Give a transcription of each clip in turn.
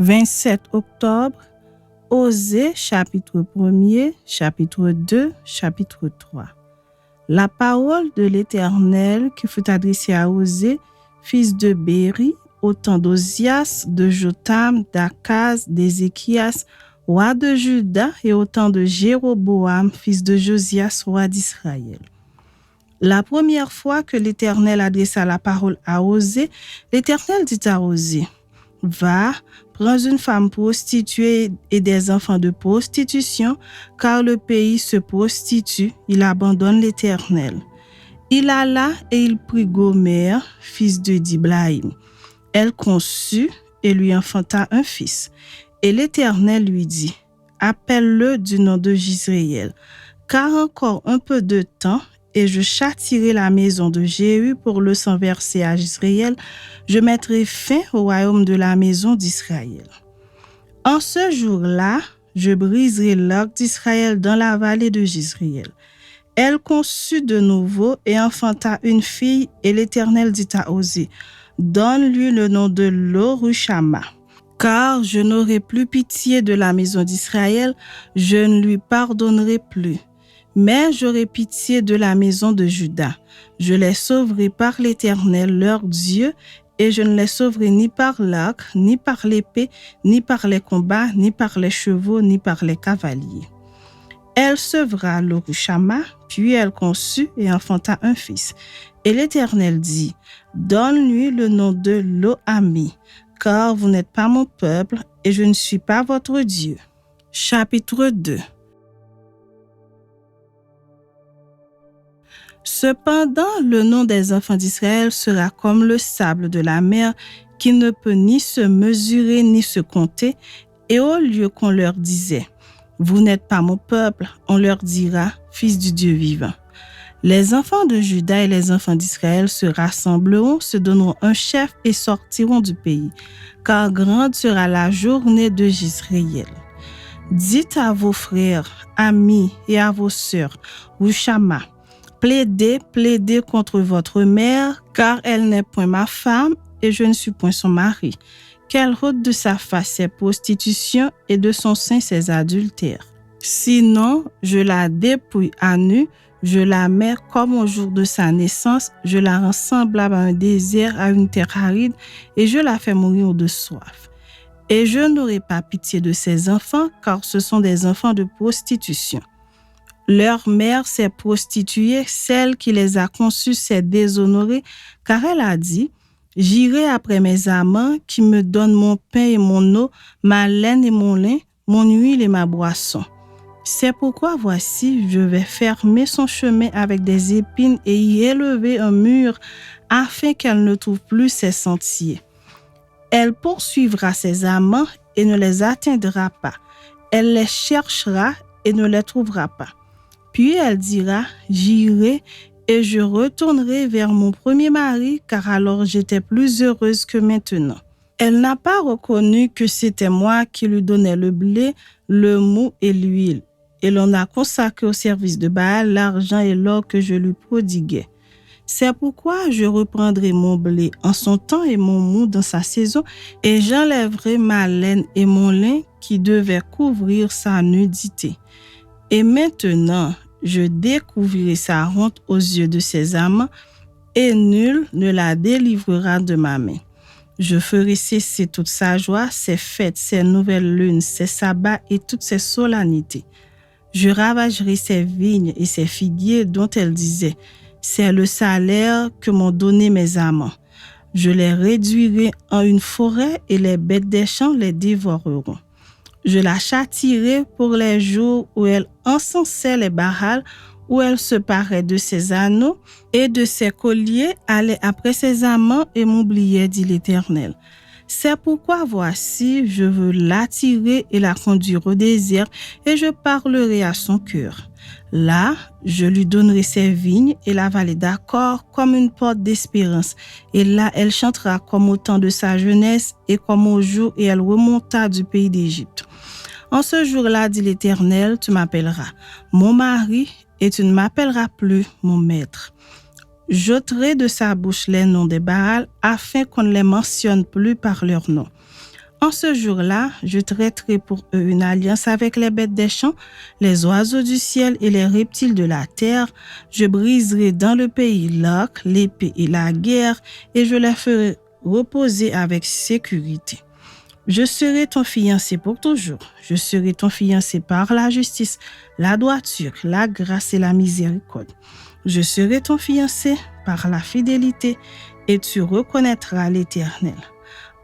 27 octobre, Osée, chapitre 1er, chapitre 2, chapitre 3. La parole de l'Éternel qui fut adressée à Osée, fils de Béri, au temps d'Ozias, de Jotham, d'Akaz, d'Ézéchias, roi de Juda, et au temps de Jéroboam, fils de Josias, roi d'Israël. La première fois que l'Éternel adressa la parole à Osée, l'Éternel dit à Osée, « Va, prends une femme prostituée et des enfants de prostitution, car le pays se prostitue, il abandonne l'Éternel. » Il alla et il prit Gomer, fils de Diblaïm. Elle conçut et lui enfanta un fils. Et l'Éternel lui dit, « Appelle-le du nom de Jisraël, car encore un peu de temps, et je châtierai la maison de Jéhu pour le sang versé à Israël, je mettrai fin au royaume de la maison d'Israël. En ce jour-là, je briserai l'arc d'Israël dans la vallée de Jisraël. » Elle conçut de nouveau et enfanta une fille, et l'Éternel dit à Osée, « Donne-lui le nom de Lo-Rushama, car je n'aurai plus pitié de la maison d'Israël, je ne lui pardonnerai plus. Mais j'aurai pitié de la maison de Juda. Je les sauverai par l'Éternel, leur Dieu, et je ne les sauverai ni par l'arc, ni par l'épée, ni par les combats, ni par les chevaux, ni par les cavaliers. » Elle sevra Lo-Rushama, puis elle conçut et enfanta un fils. Et l'Éternel dit, « Donne-lui le nom de Lo-Ami, car vous n'êtes pas mon peuple, et je ne suis pas votre Dieu. » Chapitre 2. Cependant, le nom des enfants d'Israël sera comme le sable de la mer, qui ne peut ni se mesurer ni se compter, et au lieu qu'on leur disait, « Vous n'êtes pas mon peuple », on leur dira, « Fils du Dieu vivant ». Les enfants de Juda et les enfants d'Israël se rassembleront, se donneront un chef et sortiront du pays, car grande sera la journée de Jisraël. Dites à vos frères, amis et à vos sœurs, Rushama, plaidez contre votre mère, car elle n'est point ma femme et je ne suis point son mari. Qu'elle ôte de sa face ses prostitutions et de son sein ses adultères. Sinon, je la dépouille à nu, je la mets comme au jour de sa naissance, je la rends semblable à un désert, à une terre aride, et je la fais mourir de soif. Et je n'aurai pas pitié de ses enfants, car ce sont des enfants de prostitution. Leur mère s'est prostituée, celle qui les a conçus s'est déshonorée, car elle a dit, « J'irai après mes amants qui me donnent mon pain et mon eau, ma laine et mon lin, mon huile et ma boisson. » C'est pourquoi voici, je vais fermer son chemin avec des épines et y élever un mur afin qu'elle ne trouve plus ses sentiers. Elle poursuivra ses amants et ne les atteindra pas. Elle les cherchera et ne les trouvera pas. Puis elle dira, j'irai et je retournerai vers mon premier mari, car alors j'étais plus heureuse que maintenant. Elle n'a pas reconnu que c'était moi qui lui donnais le blé, le mou et l'huile. Et l'on a consacré au service de Baal l'argent et l'or que je lui prodiguais. C'est pourquoi je reprendrai mon blé en son temps et mon mou dans sa saison, et j'enlèverai ma laine et mon lin qui devaient couvrir sa nudité. Et maintenant, je découvrirai sa honte aux yeux de ses amants, et nul ne la délivrera de ma main. Je ferai cesser toute sa joie, ses fêtes, ses nouvelles lunes, ses sabbats et toutes ses solennités. Je ravagerai ses vignes et ses figuiers dont elle disait, « C'est le salaire que m'ont donné mes amants. » Je les réduirai en une forêt et les bêtes des champs les dévoreront. Je la châtierai pour les jours où elle encensait les Baals, où elle se parait de ses anneaux et de ses colliers, allait après ses amants et m'oubliait, dit l'Éternel. C'est pourquoi voici, je veux l'attirer et la conduire au désert, et je parlerai à son cœur. Là, je lui donnerai ses vignes et la vallée d'Accord comme une porte d'espérance. Et là, elle chantera comme au temps de sa jeunesse et comme au jour où elle remonta du pays d'Égypte. En ce jour-là, dit l'Éternel, tu m'appelleras mon mari et tu ne m'appelleras plus mon maître. J'ôterai de sa bouche les noms des Baals afin qu'on ne les mentionne plus par leur nom. En ce jour-là, je traiterai pour eux une alliance avec les bêtes des champs, les oiseaux du ciel et les reptiles de la terre. Je briserai dans le pays l'arc, l'épée et la guerre, et je les ferai reposer avec sécurité. Je serai ton fiancé pour toujours. Je serai ton fiancé par la justice, la droiture, la grâce et la miséricorde. Je serai ton fiancé par la fidélité, et tu reconnaîtras l'Éternel.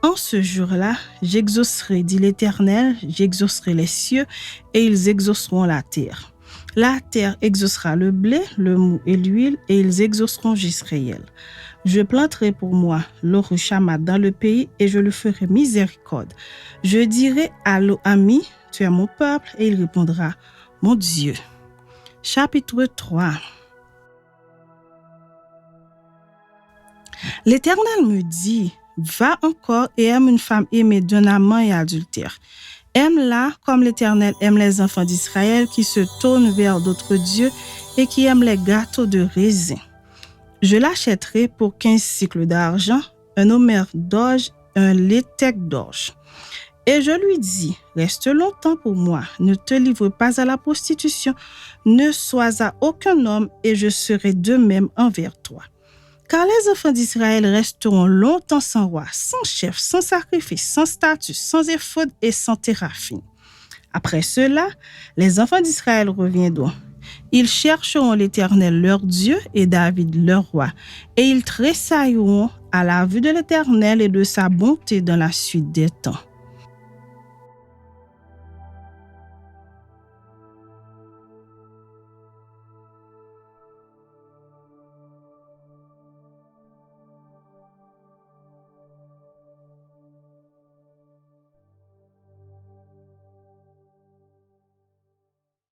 En ce jour-là, j'exaucerai, dit l'Éternel, j'exaucerai les cieux et ils exauceront la terre. La terre exaucera le blé, le mou et l'huile et ils exauceront Jisraël. Je planterai pour moi l'Orushama dans le pays et je lui ferai miséricorde. Je dirai à l'Ami, tu es mon peuple, et il répondra, mon Dieu. Chapitre 3. L'Éternel me dit, va encore et aime une femme aimée d'un amant et adultère. Aime-la comme l'Éternel aime les enfants d'Israël qui se tournent vers d'autres dieux et qui aiment les gâteaux de raisin. Je l'achèterai pour 15 cycles d'argent, un homère d'orge, un létec d'orge. Et je lui dis, reste longtemps pour moi, ne te livre pas à la prostitution, ne sois à aucun homme et je serai de même envers toi. Car les enfants d'Israël resteront longtemps sans roi, sans chef, sans sacrifice, sans statut, sans éphod et sans téraphim. Après cela, les enfants d'Israël reviendront. Ils chercheront l'Éternel leur Dieu et David leur roi, et ils tressailleront à la vue de l'Éternel et de sa bonté dans la suite des temps.